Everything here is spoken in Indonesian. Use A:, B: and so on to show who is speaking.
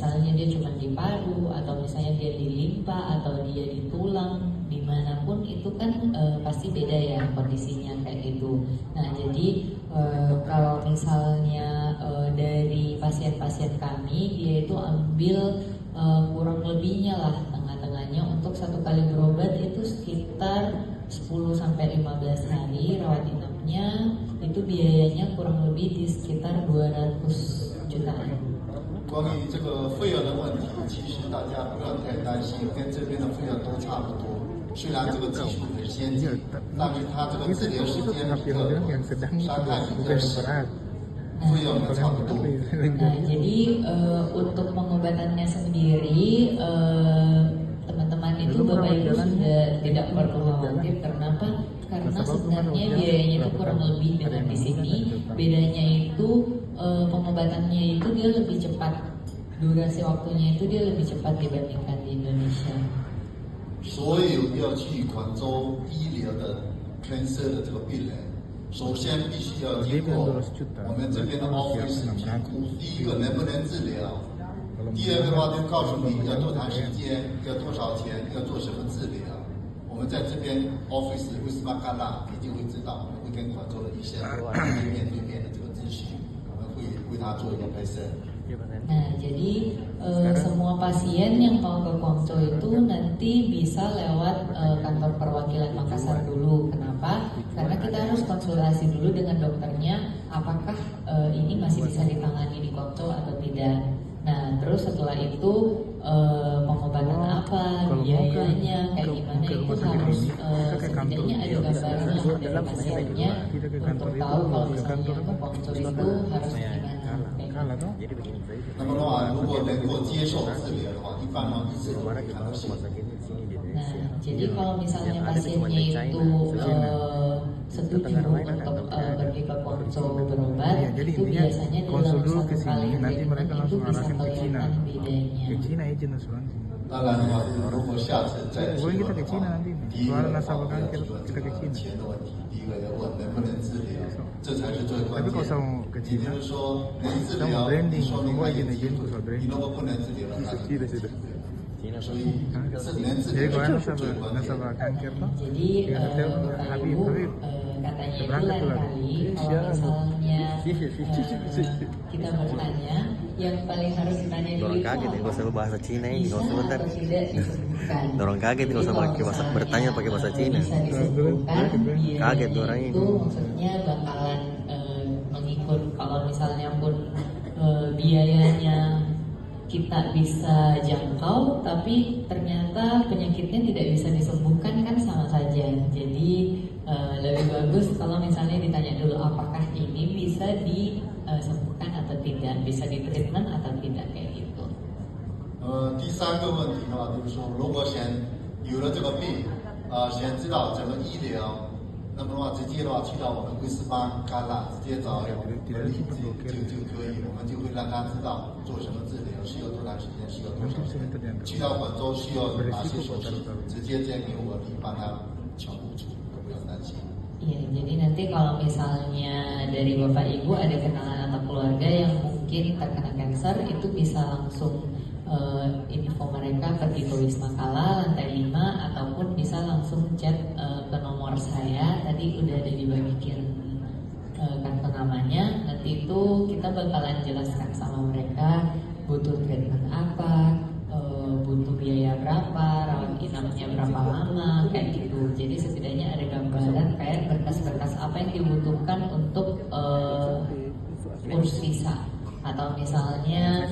A: misalnya dia cuma di paru atau misalnya dia di limpa atau dia di tulang, dimanapun itu kan pasti beda ya kondisinya kayak gitu. Nah jadi kalau misalnya dari pasien-pasien kami, dia itu ambil kurang lebihnya lah tengah-tengahnya untuk satu kali berobat itu sekitar 10-15 hari rawat inapnya, itu biayanya kurang lebih di sekitar 200 jutaan.
B: 关于这个费用的问题，其实大家不要太担心，跟这边的费用都差不多。虽然这个技术很先进，但是它这个治疗时间比较短，伤害比较少，费用也差不多。
A: Nah, jadi untuk pengobatannya sendiri teman-teman itu Bapak Ibu sudah tidak perlu khawatir. Kenapa? Karena sebenarnya biayanya itu kurang lebih dengan di sini. Bedanya itu pengobatannya itu dia lebih cepat, durasi waktunya itu dia lebih cepat dibandingkan di Indonesia.
B: 所有要去广州医疗的 cancer 的这个病人，首先必须要经过我们这边的 office 评估。第一个能不能治疗，第二个话就告诉你要多长时间，要多少钱，要做什么治疗。我们在这边 office 为什么干啦，你就会知道，我们会跟广州的医生面对面的这个咨询，我们会为他做一个拍摄。
A: Nah, jadi semua pasien yang mau ke Guangzhou itu nanti bisa lewat kantor perwakilan Makassar dulu. Kenapa? Karena kita harus konsultasi dulu dengan dokternya, apakah ini masih bisa ditangani di Guangzhou atau tidak. Nah, terus setelah itu pengobatan apa, biayanya, kayak gimana itu harus setidaknya ada gambaran dari pasiennya untuk tahu kalau misalnya ke Guangzhou itu harus gimana.
B: 那么的话，如果能够接受治疗的话，一般呢医生都会看到效果。
A: Nah, jadi kalau misalnya pasiennya itu setuju untuk pergi ke Guangzhou berobat, itu biasanya dalam satu kali treatment itu bisa kelihatan bedanya.
B: 当然的话，如果下次再去的话，第一个要解决这个钱的问题，第一个要问能不能治疗，这才是最关键的。也就是说，能治疗，说明它有基础；你如果不能治疗，那所以是能治疗是最关键的。
A: Jadi Bapak Ibu katanya itu lain kali kalau misalnya kita bertanya, yang paling harus ditanya dulu itu
C: kaget nggak usah bahasa Cina ini, nggak usah bentar. Dorong kaget nggak usah pakai bahasa bertanya pakai bahasa Cina. Kaget orang ini.
A: Itu maksudnya bakalan mengikut kalau misalnya pun biayanya kita bisa jangkau, tapi ternyata penyakitnya tidak bisa disembuhkan kan sama saja. Jadi lebih bagus kalau misalnya ditanya dulu apakah ini bisa disembuhkan atau tidak, bisa di treatment atau tidak kayak gitu.
B: 第三个问题的话，就是说，如果想有了这个病，想知道怎么医疗，那么的话，直接的话去到我们威斯邦戛纳，直接找就可以，我们就会让他知道做什么治疗，需要多长时间，需要多少钱。去到广州需要哪些手续，直接交给我，你帮他全部处理，不用担心。
A: Iya, jadi nanti kalau misalnya dari Bapak Ibu ada kenalan atau keluarga yang mungkin terkena kanker, itu bisa langsung info mereka pergi ke Wisma Kala lantai 5 ataupun bisa langsung chat ke nomor saya. Tadi udah ada dibagikan kartu namanya. Nanti itu kita bakalan jelaskan sama mereka butuh treatment apa, butuh biaya berapa, rawat inapnya berapa lama, kayak gitu. Jadi setidaknya ada gambaran kayak berkas-berkas apa yang dibutuhkan untuk urus visa atau misalnya